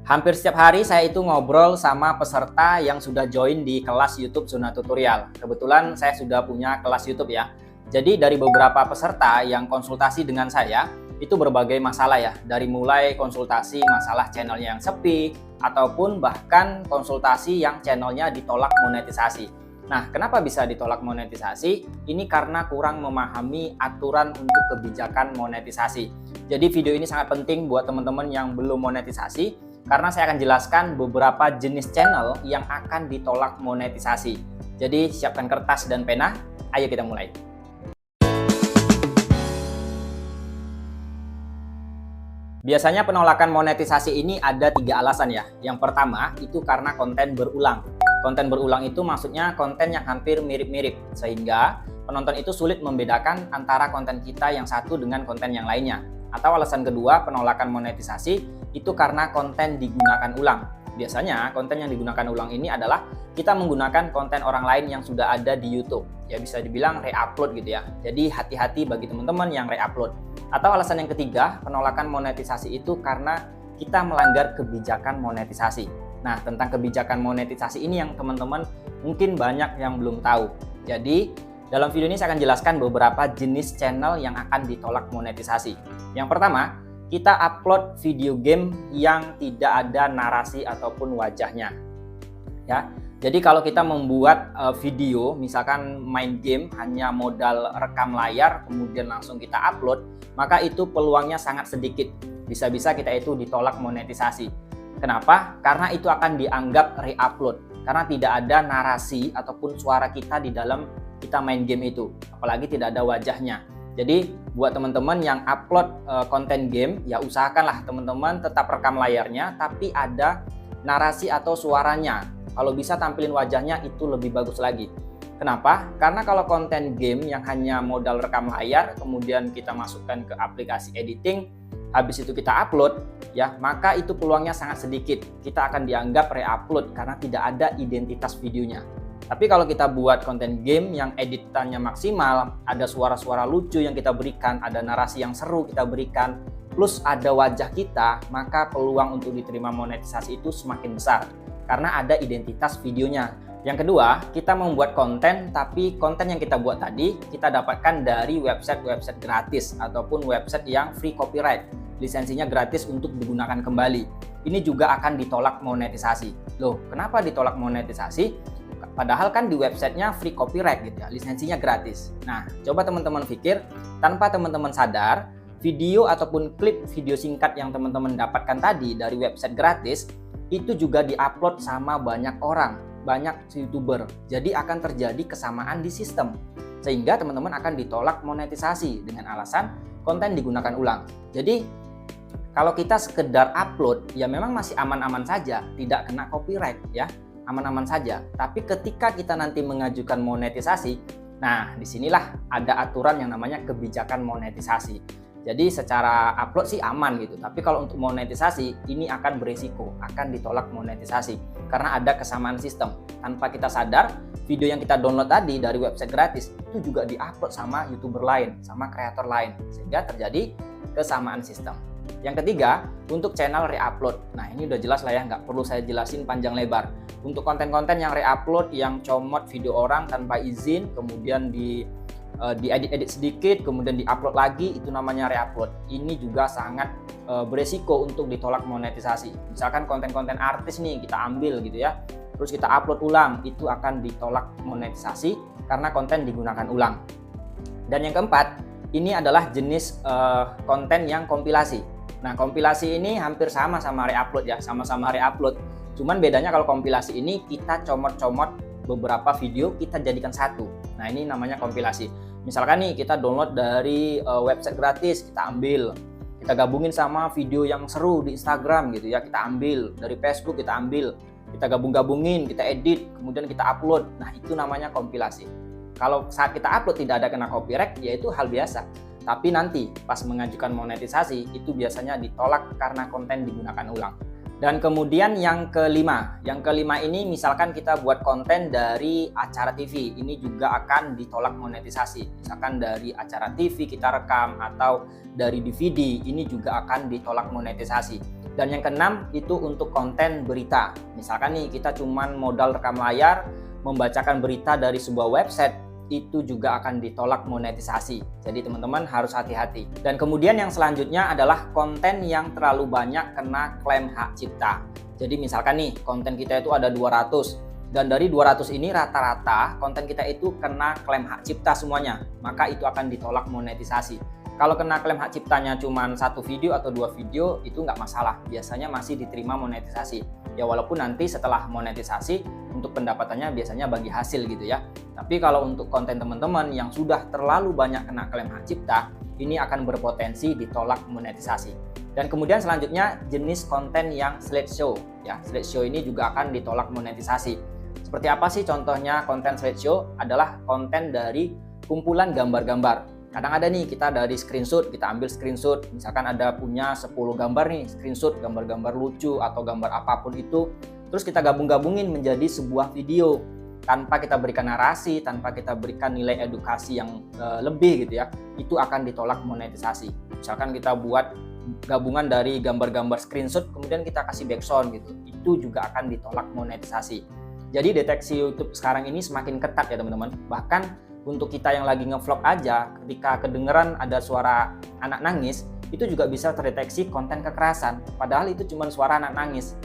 Hampir setiap hari saya itu ngobrol sama peserta yang sudah join di kelas YouTube Zona Tutorial. Kebetulan saya sudah punya kelas YouTube ya. Jadi dari beberapa peserta yang konsultasi dengan saya, itu berbagai masalah ya. Dari mulai konsultasi masalah channelnya yang sepi, ataupun bahkan konsultasi yang channelnya ditolak monetisasi. Nah, kenapa bisa ditolak monetisasi? Ini karena kurang memahami aturan untuk kebijakan monetisasi. Jadi video ini sangat penting buat teman-teman yang belum monetisasi, karena saya akan jelaskan beberapa jenis channel yang akan ditolak monetisasi. Jadi siapkan kertas dan pena, ayo kita mulai. Biasanya penolakan monetisasi ini ada 3 alasan ya. Yang pertama itu karena konten berulang. Konten berulang itu maksudnya konten yang hampir mirip-mirip, sehingga penonton itu sulit membedakan antara konten kita yang satu dengan konten yang lainnya. Atau alasan kedua penolakan monetisasi itu karena konten digunakan ulang. Biasanya konten yang digunakan ulang ini adalah kita menggunakan konten orang lain yang sudah ada di YouTube. Ya bisa dibilang re-upload gitu ya. Jadi hati-hati bagi teman-teman yang re-upload. Atau alasan yang ketiga, penolakan monetisasi itu karena kita melanggar kebijakan monetisasi. Nah, tentang kebijakan monetisasi ini yang teman-teman mungkin banyak yang belum tahu. Jadi dalam video ini saya akan jelaskan beberapa jenis channel yang akan ditolak monetisasi. Yang pertama, kita upload video game yang tidak ada narasi ataupun wajahnya. Ya. Jadi kalau kita membuat video, misalkan main game hanya modal rekam layar kemudian langsung kita upload, maka itu peluangnya sangat sedikit. Bisa-bisa kita itu ditolak monetisasi. Kenapa? Karena itu akan dianggap re-upload. Karena tidak ada narasi ataupun suara kita di dalam kita main game itu, apalagi tidak ada wajahnya. Jadi buat teman-teman yang upload konten game, ya usahakanlah teman-teman tetap rekam layarnya tapi ada narasi atau suaranya. Kalau bisa tampilin wajahnya itu lebih bagus lagi. Kenapa? Karena kalau konten game yang hanya modal rekam layar kemudian kita masukkan ke aplikasi editing, habis itu kita upload, ya maka itu peluangnya sangat sedikit. Kita akan dianggap re-upload karena tidak ada identitas videonya. Tapi kalau kita buat konten game yang editannya maksimal, ada suara-suara lucu yang kita berikan, ada narasi yang seru kita berikan, plus ada wajah kita, maka peluang untuk diterima monetisasi itu semakin besar karena ada identitas videonya. Yang kedua, kita membuat konten, tapi konten yang kita buat tadi kita dapatkan dari website-website gratis ataupun website yang free copyright, lisensinya gratis untuk digunakan kembali. Ini juga akan ditolak monetisasi. Loh, kenapa ditolak monetisasi? Padahal kan di websitenya free copyright gitu ya, lisensinya gratis. Nah, coba teman-teman pikir, tanpa teman-teman sadar, video ataupun klip video singkat yang teman-teman dapatkan tadi dari website gratis, itu juga diupload sama banyak orang, banyak YouTuber. Jadi akan terjadi kesamaan di sistem. Sehingga teman-teman akan ditolak monetisasi dengan alasan konten digunakan ulang. Jadi kalau kita sekedar upload, ya memang masih aman-aman saja, tidak kena copyright ya. Aman-aman saja. Tapi ketika kita nanti mengajukan monetisasi, nah disinilah ada aturan yang namanya kebijakan monetisasi. Jadi secara upload sih aman gitu, tapi kalau untuk monetisasi ini akan berisiko, akan ditolak monetisasi karena ada kesamaan sistem. Tanpa kita sadar, video yang kita download tadi dari website gratis itu juga diupload sama YouTuber lain, sama kreator lain, sehingga terjadi kesamaan sistem. Yang ketiga, untuk channel re-upload. Nah ini udah jelas lah ya, nggak perlu saya jelasin panjang lebar. Untuk konten-konten yang re-upload, yang comot video orang tanpa izin, kemudian diedit-edit sedikit, kemudian di-upload lagi, itu namanya re-upload. Ini juga sangat beresiko untuk ditolak monetisasi. Misalkan konten-konten artis nih kita ambil gitu ya, terus kita upload ulang, itu akan ditolak monetisasi karena konten digunakan ulang. Dan yang keempat, ini adalah jenis konten yang kompilasi. Nah, kompilasi ini hampir sama re-upload ya, sama-sama re-upload. Cuman bedanya kalau kompilasi ini kita comot-comot beberapa video kita jadikan satu. Nah, ini namanya kompilasi. Misalkan nih kita download dari website gratis, kita ambil, kita gabungin sama video yang seru di Instagram gitu ya, kita ambil dari Facebook, kita ambil, kita gabung-gabungin, kita edit, kemudian kita upload. Nah, itu namanya kompilasi. Kalau saat kita upload tidak ada kena copyright, ya itu hal biasa. Tapi nanti pas mengajukan monetisasi itu biasanya ditolak karena konten digunakan ulang. Dan kemudian yang kelima ini misalkan kita buat konten dari acara TV, ini juga akan ditolak monetisasi. Misalkan dari acara TV kita rekam atau dari DVD, ini juga akan ditolak monetisasi. Dan yang keenam itu untuk konten berita. Misalkan nih kita cuman modal rekam layar, membacakan berita dari sebuah website, itu juga akan ditolak monetisasi. Jadi teman-teman harus hati-hati. Dan kemudian yang selanjutnya adalah konten yang terlalu banyak kena klaim hak cipta. Jadi misalkan nih konten kita itu ada 200, dan dari 200 ini rata-rata konten kita itu kena klaim hak cipta semuanya, maka itu akan ditolak monetisasi. Kalau kena klaim hak ciptanya cuma 1 video atau 2 video, itu nggak masalah, biasanya masih diterima monetisasi. Ya walaupun nanti setelah monetisasi untuk pendapatannya biasanya bagi hasil gitu ya. Tapi kalau untuk konten teman-teman yang sudah terlalu banyak kena klaim hak cipta, ini akan berpotensi ditolak monetisasi. Dan kemudian selanjutnya jenis konten yang slideshow. Ya, slideshow ini juga akan ditolak monetisasi. Seperti apa sih contohnya konten slideshow? Adalah konten dari kumpulan gambar-gambar. Kadang ada nih kita dari screenshot, kita ambil screenshot, misalkan ada punya 10 gambar nih, screenshot gambar-gambar lucu atau gambar apapun itu, terus kita gabung-gabungin menjadi sebuah video tanpa kita berikan narasi, tanpa kita berikan nilai edukasi yang lebih gitu ya, itu akan ditolak monetisasi. Misalkan kita buat gabungan dari gambar-gambar screenshot, kemudian kita kasih background gitu, itu juga akan ditolak monetisasi. Jadi deteksi YouTube sekarang ini semakin ketat ya teman-teman, bahkan untuk kita yang lagi ngevlog aja, ketika kedengeran ada suara anak nangis, itu juga bisa terdeteksi konten kekerasan. Padahal itu cuma suara anak nangis.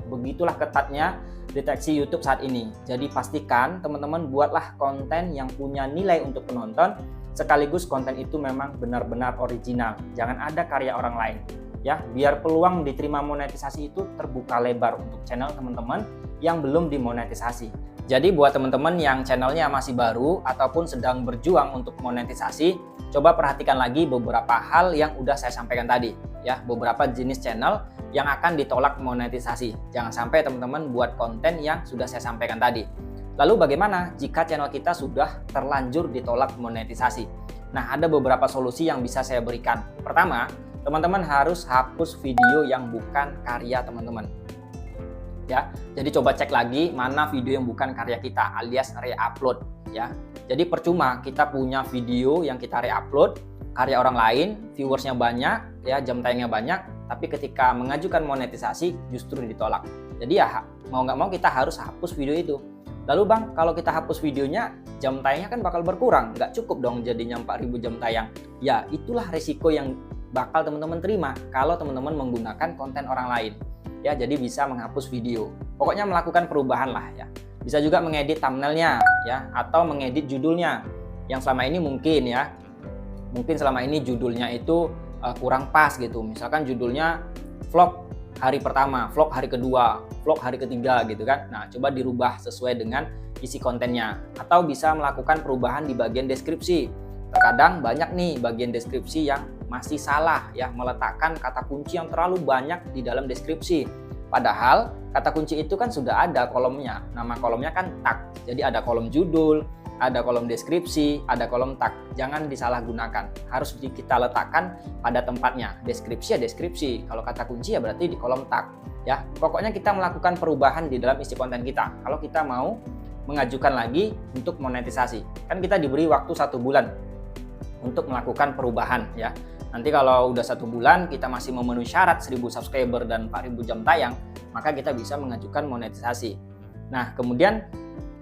Begitulah ketatnya deteksi YouTube saat ini. Jadi pastikan teman-teman buatlah konten yang punya nilai untuk penonton, sekaligus konten itu memang benar-benar original. Jangan ada karya orang lain. Ya, biar peluang diterima monetisasi itu terbuka lebar untuk channel teman-teman yang belum dimonetisasi. Jadi buat teman-teman yang channelnya masih baru ataupun sedang berjuang untuk monetisasi, coba perhatikan lagi beberapa hal yang udah saya sampaikan tadi ya, beberapa jenis channel yang akan ditolak monetisasi. Jangan sampai teman-teman buat konten yang sudah saya sampaikan tadi. Lalu bagaimana jika channel kita sudah terlanjur ditolak monetisasi? Nah, ada beberapa solusi yang bisa saya berikan. Pertama, teman-teman harus hapus video yang bukan karya teman-teman. Ya, jadi coba cek lagi mana video yang bukan karya kita alias re-upload ya. Jadi percuma kita punya video yang kita re-upload karya orang lain, viewersnya banyak ya, jam tayangnya banyak, tapi ketika mengajukan monetisasi justru ditolak. Jadi ya mau nggak mau kita harus hapus video itu. Lalu bang, kalau kita hapus videonya, jam tayangnya kan bakal berkurang, nggak cukup dong jadinya 4.000 jam tayang. Ya itulah resiko yang bakal teman-teman terima kalau teman-teman menggunakan konten orang lain. Ya, jadi bisa menghapus video. Pokoknya melakukan perubahan lah ya. Bisa juga mengedit thumbnailnya ya, atau mengedit judulnya. Yang selama ini mungkin selama ini judulnya itu kurang pas gitu. Misalkan judulnya vlog hari pertama, vlog hari kedua, vlog hari ketiga gitu kan. Nah, coba dirubah sesuai dengan isi kontennya. Atau bisa melakukan perubahan di bagian deskripsi. Terkadang banyak nih bagian deskripsi yang masih salah ya, meletakkan kata kunci yang terlalu banyak di dalam deskripsi. Padahal kata kunci itu kan sudah ada kolomnya. Nama kolomnya kan tag. Jadi ada kolom judul, ada kolom deskripsi, ada kolom tag. Jangan disalahgunakan. Harus kita letakkan pada tempatnya. Deskripsi ya deskripsi. Kalau kata kunci ya berarti di kolom tag. Ya, pokoknya kita melakukan perubahan di dalam isi konten kita. Kalau kita mau mengajukan lagi untuk monetisasi, kan kita diberi waktu 1 bulan untuk melakukan perubahan ya. Nanti kalau udah 1 bulan kita masih memenuhi syarat 1.000 subscriber dan 4.000 jam tayang, maka kita bisa mengajukan monetisasi. Nah, kemudian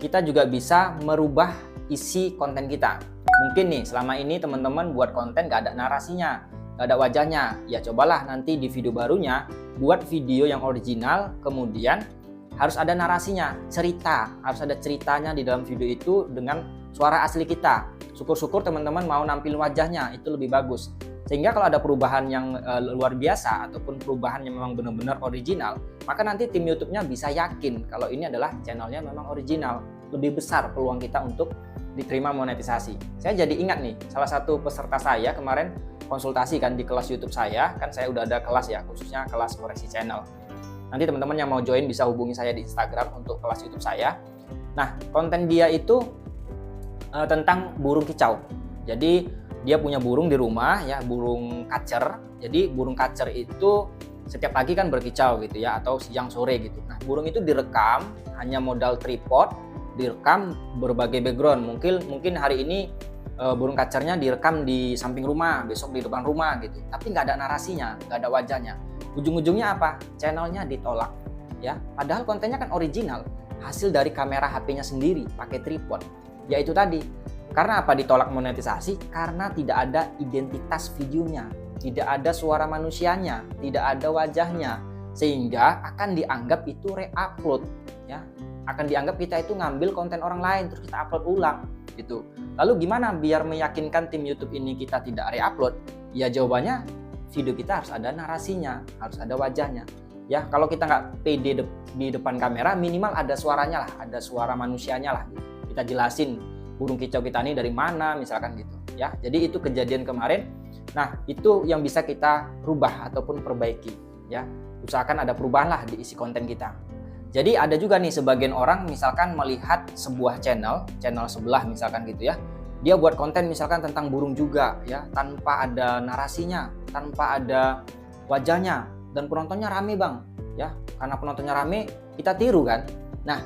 kita juga bisa merubah isi konten kita. Mungkin nih selama ini teman-teman buat konten gak ada narasinya, gak ada wajahnya. Ya cobalah nanti di video barunya buat video yang original, kemudian harus ada narasinya, cerita, harus ada ceritanya di dalam video itu dengan suara asli kita. Syukur-syukur teman-teman mau nampil wajahnya, itu lebih bagus. Sehingga kalau ada perubahan yang luar biasa ataupun perubahan yang memang benar-benar original, maka nanti tim YouTube-nya bisa yakin kalau ini adalah channelnya memang original. Lebih besar peluang kita untuk diterima monetisasi. Saya jadi ingat nih, salah satu peserta saya kemarin konsultasi kan di kelas YouTube saya, kan saya udah ada kelas ya, khususnya kelas koreksi channel. Nanti teman-teman yang mau join bisa hubungi saya di Instagram untuk kelas YouTube saya. Nah, konten dia itu tentang burung kicau. Jadi dia punya burung di rumah ya, burung kacer. Jadi burung kacer itu setiap pagi kan berkicau gitu ya, atau siang sore gitu. Nah, burung itu direkam hanya modal tripod, direkam berbagai background. Mungkin hari ini burung kacernya direkam di samping rumah, besok di depan rumah gitu. Tapi nggak ada narasinya, nggak ada wajahnya. Ujung-ujungnya apa? Channelnya ditolak, ya. Padahal kontennya kan original, hasil dari kamera HP-nya sendiri, pakai tripod. Yaitu tadi, karena apa ditolak monetisasi? Karena tidak ada identitas videonya, tidak ada suara manusianya, tidak ada wajahnya, sehingga akan dianggap itu re-upload, ya. Akan dianggap kita itu ngambil konten orang lain terus kita upload ulang gitu. Lalu gimana biar meyakinkan tim YouTube ini kita tidak re-upload? Ya jawabannya video kita harus ada narasinya, harus ada wajahnya. Ya kalau kita nggak pede di depan kamera, minimal ada suaranya lah, ada suara manusianya lah. Gitu. Kita jelasin burung kicau kita ini dari mana, misalkan gitu. Ya jadi itu kejadian kemarin. Nah itu yang bisa kita rubah ataupun perbaiki. Ya usahakan ada perubahan lah di isi konten kita. Jadi ada juga nih sebagian orang misalkan melihat sebuah channel sebelah misalkan gitu ya. Dia buat konten misalkan tentang burung juga ya, tanpa ada narasinya, tanpa ada wajahnya dan penontonnya rame bang ya. Karena penontonnya rame kita tiru kan. Nah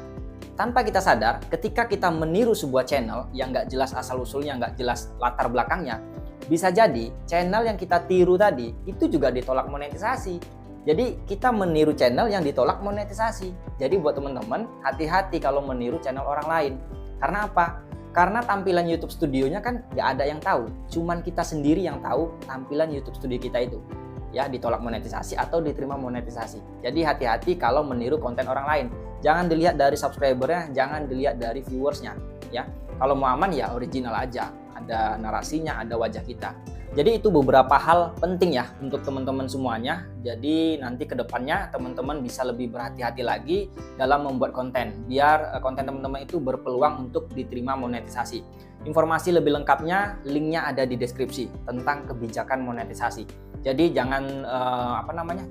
tanpa kita sadar ketika kita meniru sebuah channel yang nggak jelas asal usulnya, nggak jelas latar belakangnya, bisa jadi channel yang kita tiru tadi itu juga ditolak monetisasi. Jadi kita meniru channel yang ditolak monetisasi. Jadi buat teman-teman hati-hati kalau meniru channel orang lain. Karena apa? Karena tampilan YouTube studionya kan nggak ada yang tahu. Cuman kita sendiri yang tahu tampilan YouTube studio kita itu. Ya ditolak monetisasi atau diterima monetisasi. Jadi hati-hati kalau meniru konten orang lain. Jangan dilihat dari subscribernya, jangan dilihat dari viewersnya. Ya kalau mau aman ya original aja. Ada narasinya, ada wajah kita. Jadi itu beberapa hal penting ya untuk teman-teman semuanya. Jadi nanti ke depannya teman-teman bisa lebih berhati-hati lagi dalam membuat konten. Biar konten teman-teman itu berpeluang untuk diterima monetisasi. Informasi lebih lengkapnya linknya ada di deskripsi tentang kebijakan monetisasi. Jadi jangan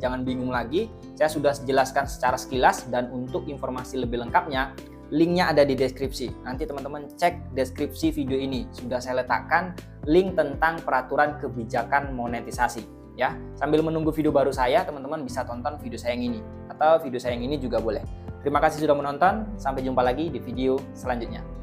jangan bingung lagi. Saya sudah jelaskan secara sekilas dan untuk informasi lebih lengkapnya linknya ada di deskripsi. Nanti teman-teman cek deskripsi video ini. Sudah saya letakkan link tentang peraturan kebijakan monetisasi. Ya, sambil menunggu video baru saya, teman-teman bisa tonton video saya yang ini. Atau video saya yang ini juga boleh. Terima kasih sudah menonton. Sampai jumpa lagi di video selanjutnya.